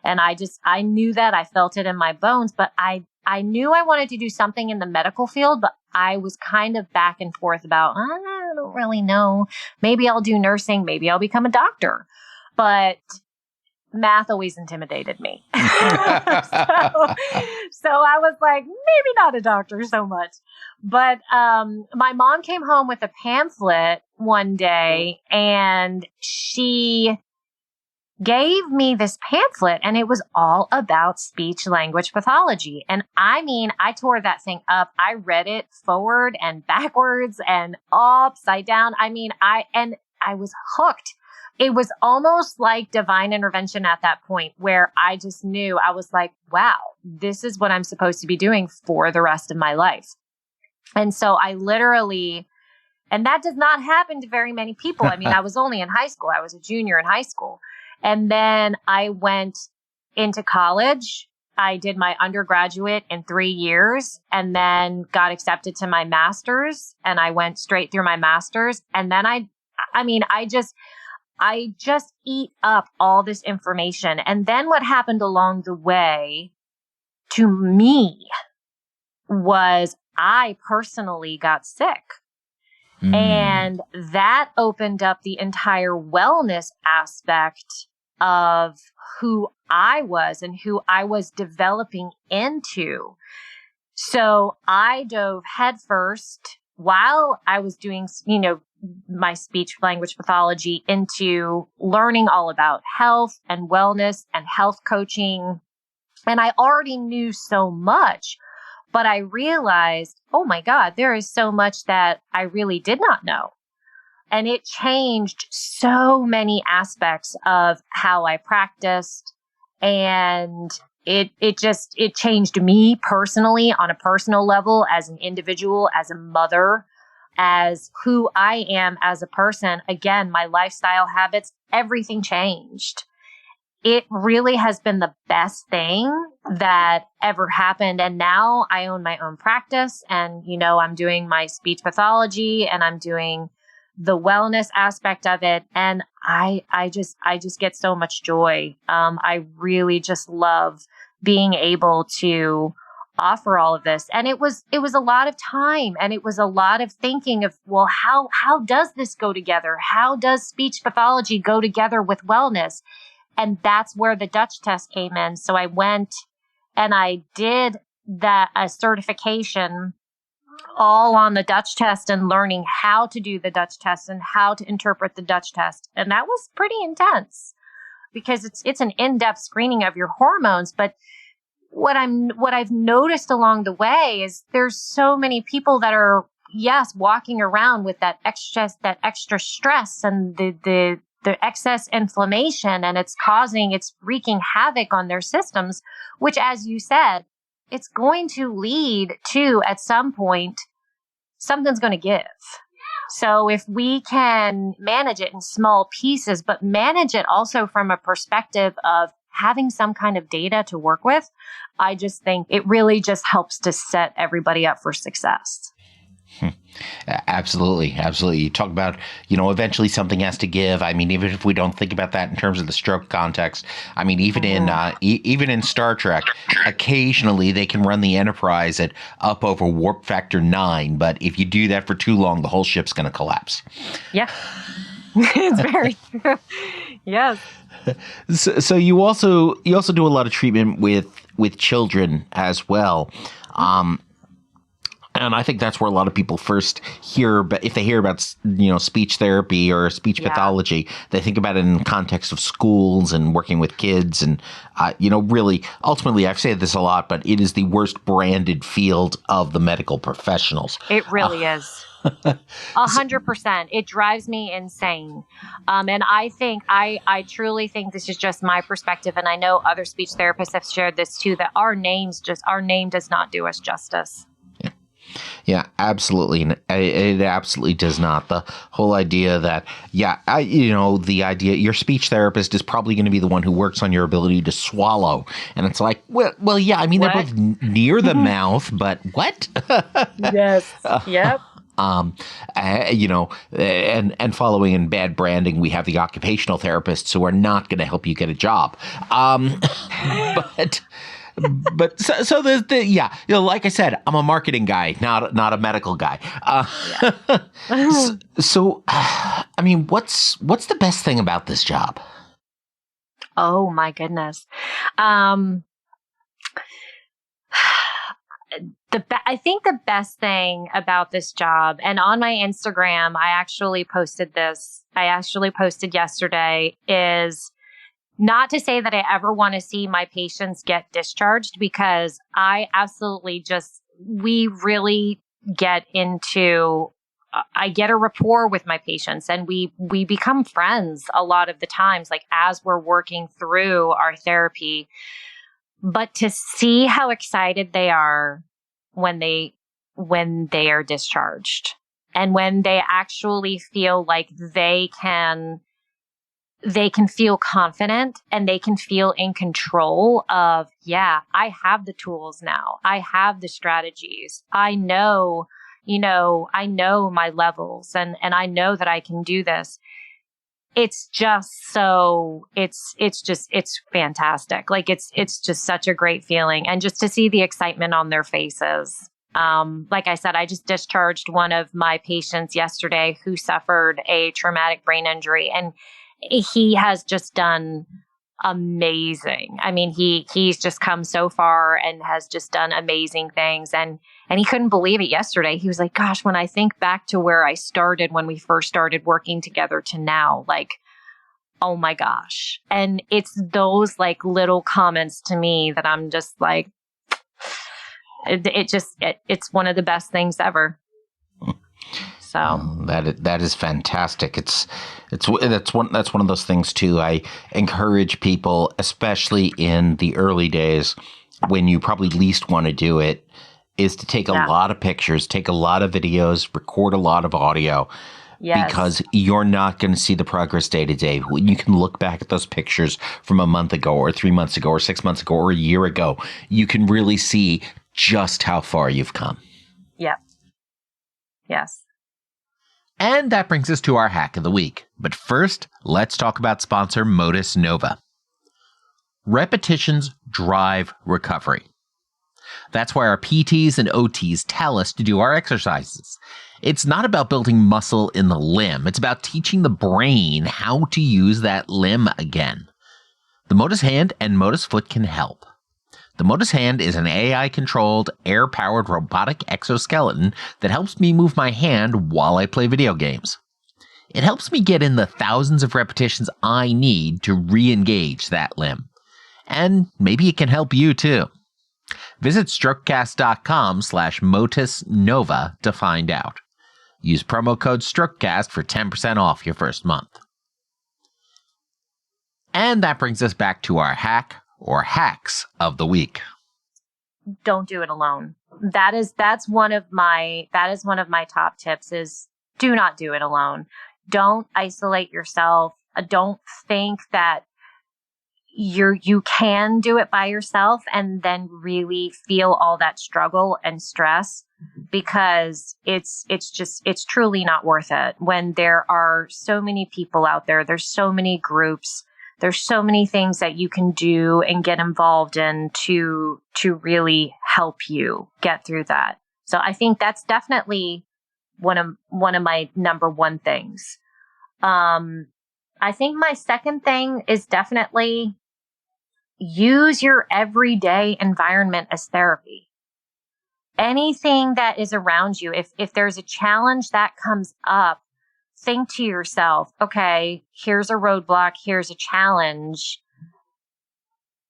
And I knew that. I felt it in my bones, but I knew I wanted to do something in the medical field, but I was kind of back and forth about, I don't really know. Maybe I'll do nursing. Maybe I'll become a doctor. But math always intimidated me. So I was like, maybe not a doctor so much. But my mom came home with a pamphlet one day, and she gave me this pamphlet, and it was all about speech language pathology. And I mean, I tore that thing up. I read it forward and backwards and upside down. I mean, I was hooked. It was almost like divine intervention at that point, where I just knew, I was like, wow, this is what I'm supposed to be doing for the rest of my life. And so I literally, and that does not happen to very many people. I mean, I was only in high school. I was a junior in high school. And then I went into college I did my undergraduate in 3 years and then got accepted to my master's, and I went straight through my master's. And then I just eat up all this information. And then what happened along the way to me was I personally got sick. And that opened up the entire wellness aspect of who I was and who I was developing into. So I dove headfirst while I was doing, my speech language pathology into learning all about health and wellness and health coaching. And I already knew so much, but I realized, oh my God, there is so much that I really did not know. And it changed so many aspects of how I practiced. And it changed me personally on a personal level, as an individual, as a mother, as who I am as a person. Again, my lifestyle habits, everything changed. It really has been the best thing that ever happened. And now I own my own practice, and, I'm doing my speech pathology and I'm doing the wellness aspect of it. And I just get so much joy. I really just love being able to offer all of this. And it was a lot of time, and it was a lot of thinking of, well, how does this go together? How does speech pathology go together with wellness? And that's where the Dutch test came in. So I went and I did a certification all on the Dutch test and learning how to do the Dutch test and how to interpret the Dutch test. And that was pretty intense because it's an in-depth screening of your hormones. But what I've noticed along the way is there's so many people that are, yes, walking around with that extra stress and the excess inflammation, and it's wreaking havoc on their systems, which, as you said, it's going to lead to, at some point, something's going to give. So if we can manage it in small pieces, but manage it also from a perspective of having some kind of data to work with, I just think it really just helps to set everybody up for success. Absolutely. Absolutely. You talk about, eventually something has to give. I mean, even if we don't think about that in terms of the stroke context, I mean, even in Star Trek, occasionally they can run the Enterprise at up over warp factor 9. But if you do that for too long, the whole ship's going to collapse. Yeah, it's very true. Yes. So you also do a lot of treatment with children as well. And I think that's where a lot of people first hear, but if they hear about, speech therapy or speech pathology, they think about it in the context of schools and working with kids. And, really, ultimately, I've said this a lot, but it is the worst branded field of the medical professionals. It really is. 100%. It drives me insane. And I think, I truly think this is just my perspective. And I know other speech therapists have shared this too, that our name does not do us justice. Yeah, absolutely. It absolutely does not. The whole idea that, the idea your speech therapist is probably going to be the one who works on your ability to swallow. And it's like, well, yeah, I mean, what? They're both near the mouth, but what? Yes. Yep. And following in bad branding, we have the occupational therapists who are not going to help you get a job. Like I said, I'm a marketing guy, not a medical guy. I mean, what's the best thing about this job? Oh my goodness. I think the best thing about this job, and on my Instagram, I actually posted yesterday, is not to say that I ever want to see my patients get discharged, because I absolutely we really get into, I get a rapport with my patients, and we become friends a lot of the times, like as we're working through our therapy. But to see how excited they are when they are discharged, and when they actually feel like they can they can feel confident and they can feel in control of, yeah, I have the tools now. I have the strategies. I know, I know my levels and I know that I can do this. It's just so, it's fantastic. Like it's just such a great feeling. And just to see the excitement on their faces. Like I said, I just discharged one of my patients yesterday who suffered a traumatic brain injury, and he has just done amazing. I mean, he's just come so far and has just done amazing things. And he couldn't believe it yesterday. He was like, gosh, when I think back to where I started when we first started working together to now, like, oh my gosh. And it's those like little comments to me that I'm just like, it's one of the best things ever. So that is fantastic. That's one of those things too. I encourage people, especially in the early days when you probably least want to do it, is to take a lot of pictures, take a lot of videos, record a lot of audio. Yes. Because you're not going to see the progress day to day. When you can look back at those pictures from a month ago or 3 months ago or 6 months ago or a year ago, you can really see just how far you've come. Yep. Yes. And that brings us to our hack of the week. But first, let's talk about sponsor Modus Nova. Repetitions drive recovery. That's why our PTs and OTs tell us to do our exercises. It's not about building muscle in the limb. It's about teaching the brain how to use that limb again. The Modus Hand and Modus Foot can help. The Modus Hand is an AI-controlled, air-powered robotic exoskeleton that helps me move my hand while I play video games. It helps me get in the thousands of repetitions I need to re-engage that limb. And maybe it can help you too. Visit strokecast.com/MotusNova to find out. Use promo code StrokeCast for 10% off your first month. And that brings us back to our hack or hacks of the week. Don't do it alone. That's one of my top tips is do not do it alone. Don't isolate yourself. Don't think that you can do it by yourself and then really feel all that struggle and stress, because it's truly not worth it when there are so many people out there. There's so many groups. There's so many things that you can do and get involved in to really help you get through that. So I think that's definitely one of my number one things. I think my second thing is definitely use your everyday environment as therapy. Anything that is around you, if there's a challenge that comes up, think to yourself, okay, here's a roadblock, here's a challenge.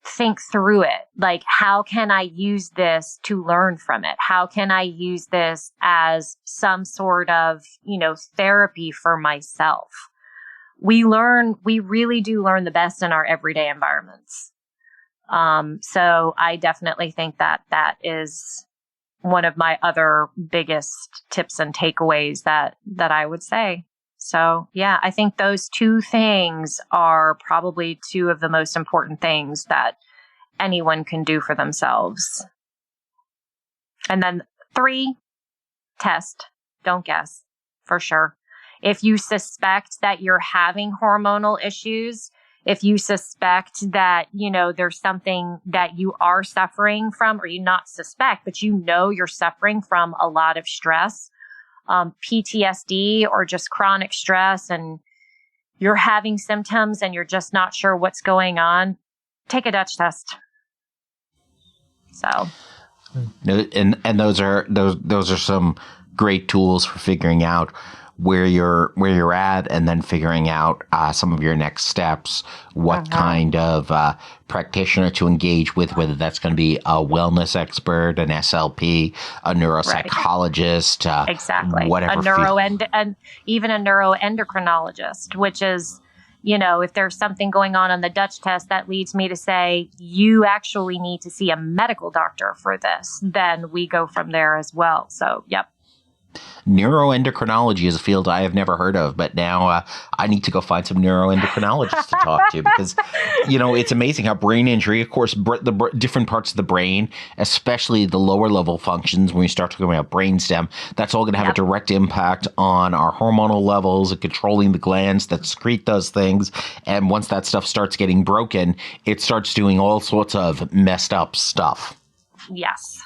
Think through it. Like, how can I use this to learn from it? How can I use this as some sort of, therapy for myself? We really do learn the best in our everyday environments. So I definitely think that is one of my other biggest tips and takeaways that I would say. So yeah, I think those two things are probably two of the most important things that anyone can do for themselves. And then 3, test, don't guess, for sure. If you suspect that you're having hormonal issues, if you suspect that, there's something that you are suffering from, or you not suspect, but you're suffering from a lot of stress, PTSD or just chronic stress, and you're having symptoms and you're just not sure what's going on, take a Dutch test. So, and those are some great tools for figuring out where you're at, and then figuring out some of your next steps, what kind of practitioner to engage with, whether that's going to be a wellness expert, an SLP, a neuropsychologist, exactly, whatever, and even a neuroendocrinologist, which is, if there's something going on the Dutch test that leads me to say you actually need to see a medical doctor for this, then we go from there as well. So, yep. Neuroendocrinology is a field I have never heard of, but now I need to go find some neuroendocrinologists to talk to because, it's amazing how brain injury, of course, different parts of the brain, especially the lower level functions, when we start talking about brainstem, that's all going to have a direct impact on our hormonal levels and controlling the glands that secrete those things. And once that stuff starts getting broken, it starts doing all sorts of messed up stuff. Yes.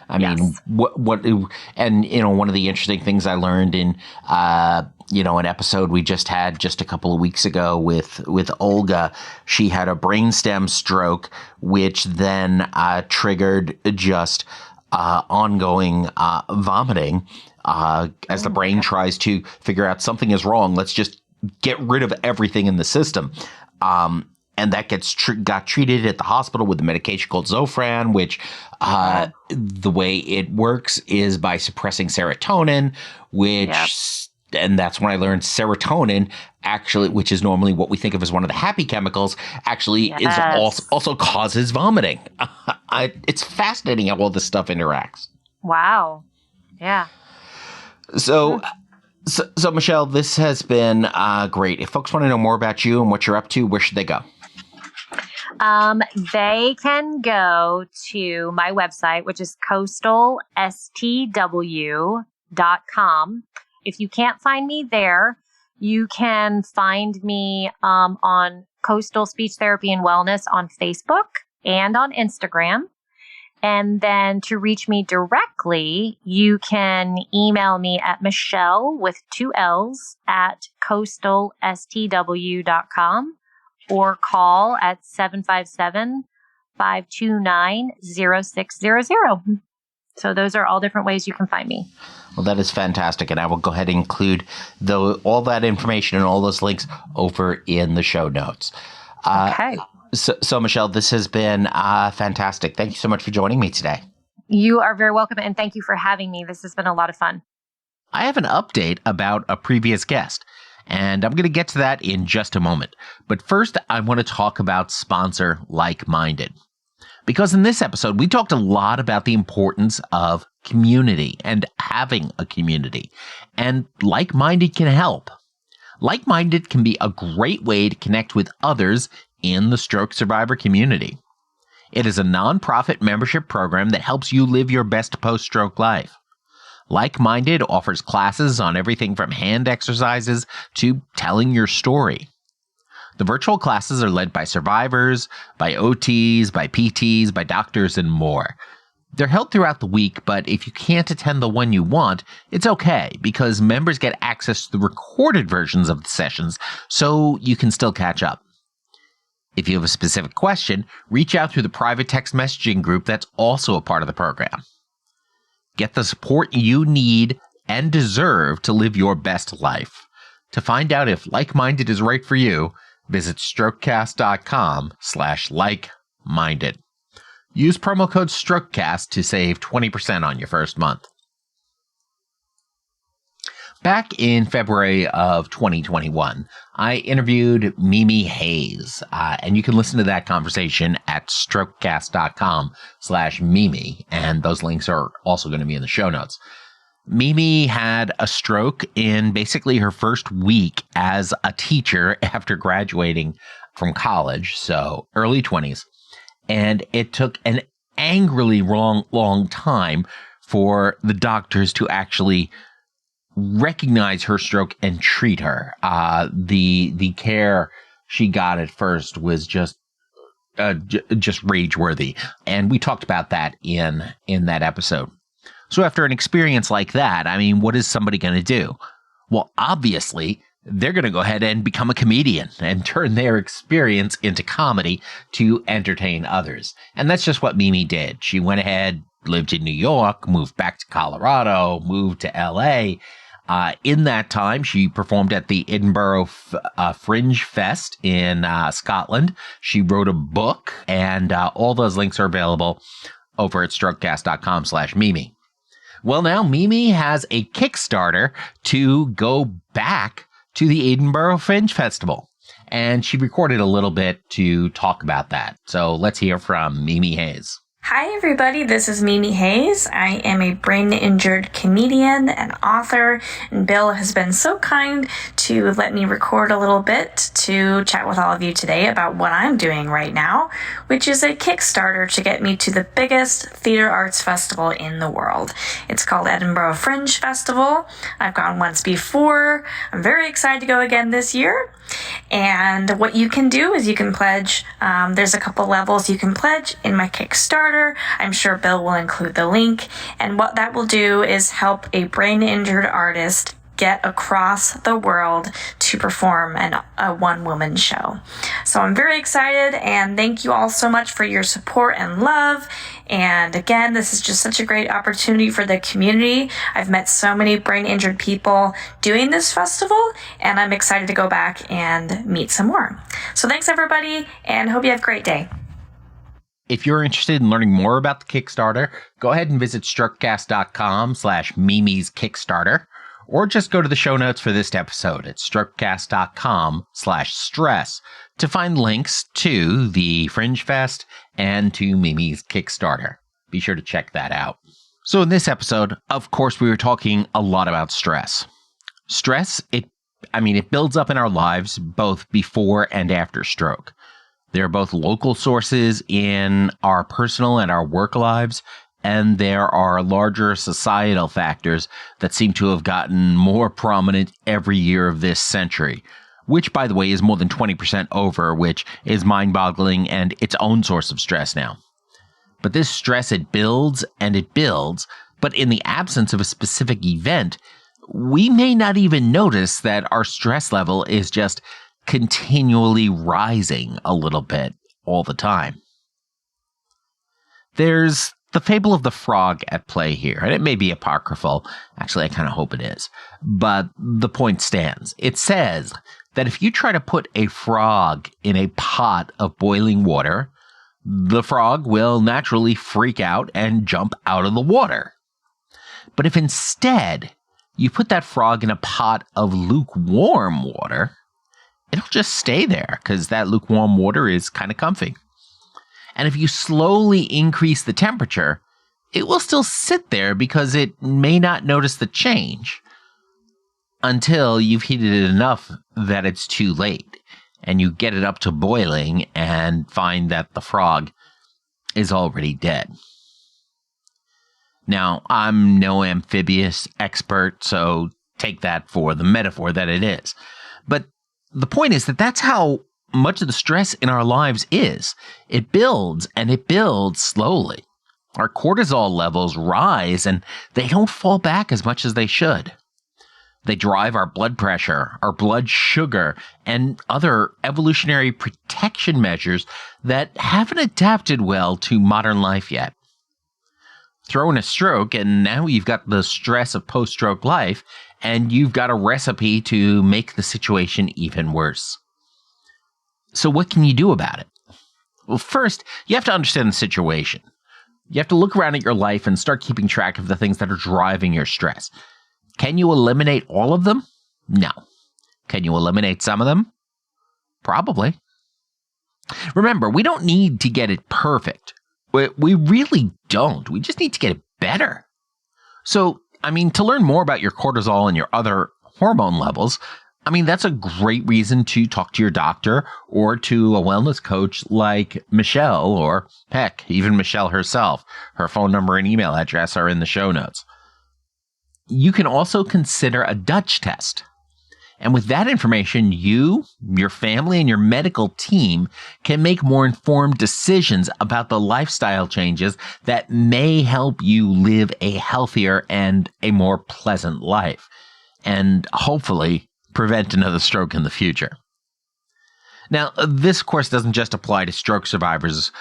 I mean, one of the interesting things I learned in, an episode we just had just a couple of weeks ago with Olga, she had a brainstem stroke, which then triggered just ongoing vomiting as the brain tries to figure out something is wrong. Let's just get rid of everything in the system. And that got treated at the hospital with a medication called Zofran, which the way it works is by suppressing serotonin, and that's when I learned serotonin, actually, which is normally what we think of as one of the happy chemicals, actually is also causes vomiting. It's fascinating how all this stuff interacts. Wow. Yeah. So Michelle, this has been great. If folks want to know more about you and what you're up to, where should they go? They can go to my website, which is coastalstw.com. If you can't find me there, you can find me on Coastal Speech Therapy and Wellness on Facebook and on Instagram. And then to reach me directly, you can email me at Michelle with 2 L's at coastalstw.com or call at 757-529-0600. So those are all different ways you can find me. Well, that is fantastic. And I will go ahead and include all that information and all those links over in the show notes. Okay. So, Michelle, this has been fantastic. Thank you so much for joining me today. You are very welcome, and thank you for having me. This has been a lot of fun. I have an update about a previous guest, and I'm going to get to that in just a moment. But first, I want to talk about sponsor Like Minded. Because in this episode, we talked a lot about the importance of community and having a community, and Like Minded can help. Like Minded can be a great way to connect with others in the stroke survivor community. It is a nonprofit membership program that helps you live your best post-stroke life. Like Minded offers classes on everything from hand exercises to telling your story. The virtual classes are led by survivors, by OTs, by PTs, by doctors, and more. They're held throughout the week, but if you can't attend the one you want, it's okay, because members get access to the recorded versions of the sessions, so you can still catch up. If you have a specific question, reach out through the private text messaging group that's also a part of the program. Get the support you need and deserve to live your best life. To find out if Like Minded is right for you, visit strokecast.com/like-minded. Use promo code STROKECAST to save 20% on your first month. Back in February of 2021, I interviewed Mimi Hayes, and you can listen to that conversation at strokecast.com/Mimi, and those links are also going to be in the show notes. Mimi had a stroke in basically her first week as a teacher after graduating from college, so early 20s, and it took an angrily long time for the doctors to actually recognize her stroke and treat her. The care she got at first was just rage-worthy, and we talked about that in that episode. So after an experience like that, I mean, what is somebody going to do? Well, obviously, they're going to go ahead and become a comedian and turn their experience into comedy to entertain others. And that's just what Mimi did. She went ahead, lived in New York, moved back to Colorado, moved to LA. In that time, she performed at the Edinburgh Fringe Fest in Scotland. She wrote a book, and all those links are available over at strokecast.com/Mimi. Well, now Mimi has a Kickstarter to go back to the Edinburgh Fringe Festival, and she recorded a little bit to talk about that. So let's hear from Mimi Hayes. Hi everybody, this is Mimi Hayes. I am a brain-injured comedian and author, and Bill has been so kind to let me record a little bit to chat with all of you today about what I'm doing right now, which is a Kickstarter to get me to the biggest theater arts festival in the world. It's called Edinburgh Fringe Festival. I've gone once before. I'm very excited to go again this year. And what you can do is you can pledge. There's a couple levels you can pledge in my Kickstarter. I'm sure Bill will include the link. And what that will do is help a brain-injured artist get across the world to perform a one-woman show. So I'm very excited, and thank you all so much for your support and love. And again, this is just such a great opportunity for the community. I've met so many brain-injured people doing this festival, and I'm excited to go back and meet some more. So thanks, everybody, and hope you have a great day. If you're interested in learning more about the Kickstarter, go ahead and visit strokecast.com/Mimi's Kickstarter, or just go to the show notes for this episode at strokecast.com/stress to find links to the Fringe Fest and to Mimi's Kickstarter. Be sure to check that out. So in this episode, of course, we were talking a lot about stress. Stress, it builds up in our lives both before and after stroke. There are both local sources in our personal and our work lives, and there are larger societal factors that seem to have gotten more prominent every year of this century, which, by the way, is more than 20% over, which is mind-boggling and its own source of stress now. But this stress, it builds and it builds, but in the absence of a specific event, we may not even notice that our stress level is just continually rising a little bit all the time. There's the fable of the frog at play here, and it may be apocryphal. Actually, I kind of hope it is. But the point stands. It says that if you try to put a frog in a pot of boiling water, the frog will naturally freak out and jump out of the water. But if instead you put that frog in a pot of lukewarm water, it'll just stay there because that lukewarm water is kind of comfy. And if you slowly increase the temperature, it will still sit there because it may not notice the change until you've heated it enough that it's too late and you get it up to boiling and find that the frog is already dead. Now, I'm no amphibious expert, so take that for the metaphor that it is. But the point is that that's how much of the stress in our lives is. It builds and it builds slowly. Our cortisol levels rise and they don't fall back as much as they should. They drive our blood pressure, our blood sugar, and other evolutionary protection measures that haven't adapted well to modern life yet. Throw in a stroke and now you've got the stress of post-stroke life, and you've got a recipe to make the situation even worse. So what can you do about it? Well, first, you have to understand the situation. You have to look around at your life and start keeping track of the things that are driving your stress. Can you eliminate all of them? No. Can you eliminate some of them? Probably. Remember, we don't need to get it perfect. We really don't. We just need to get it better. So, to learn more about your cortisol and your other hormone levels, that's a great reason to talk to your doctor or to a wellness coach like Michelle, or heck, even Michelle herself. Her phone number and email address are in the show notes. You can also consider a Dutch test. And with that information, you, your family, and your medical team can make more informed decisions about the lifestyle changes that may help you live a healthier and a more pleasant life, and hopefully prevent another stroke in the future. Now, this, of course, doesn't just apply to stroke survivors.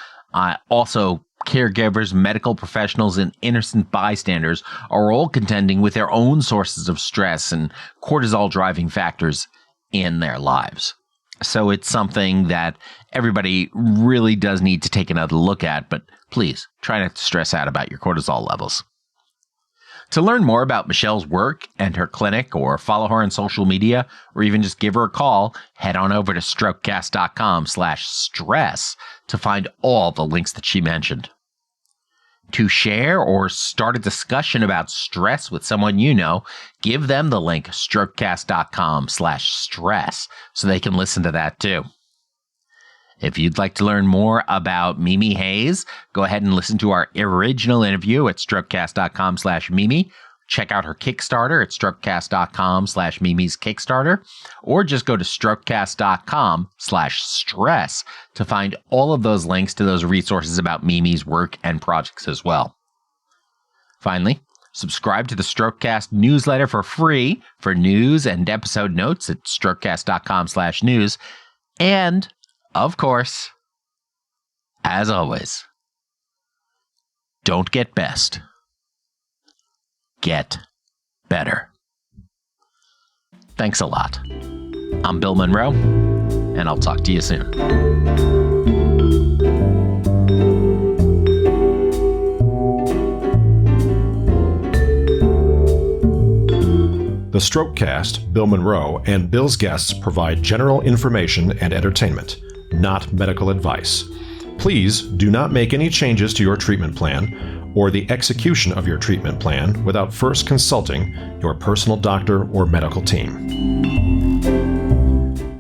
Also, caregivers, medical professionals, and innocent bystanders are all contending with their own sources of stress and cortisol driving factors in their lives. So it's something that everybody really does need to take another look at, but please try not to stress out about your cortisol levels. To learn more about Michelle's work and her clinic, or follow her on social media, or even just give her a call, head on over to strokecast.com/stress to find all the links that she mentioned. to share or start a discussion about stress with someone you know, give them the link strokecast.com/stress so they can listen to that too. If you'd like to learn more about Mimi Hayes, go ahead and listen to our original interview at strokecast.com/Mimi. Check out her Kickstarter at strokecast.com/Mimi's Kickstarter, or just go to strokecast.com/stress to find all of those links to those resources about Mimi's work and projects as well. Finally, subscribe to the Strokecast newsletter for free for news and episode notes at strokecast.com/news. And, of course, as always, don't get best. Get better. Thanks a lot. I'm Bill Monroe, and I'll talk to you soon. The Strokecast, Bill Monroe, and Bill's guests provide general information and entertainment, not medical advice. Please do not make any changes to your treatment plan or the execution of your treatment plan without first consulting your personal doctor or medical team.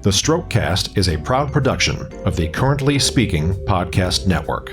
The Strokecast is a proud production of the Currently Speaking Podcast Network.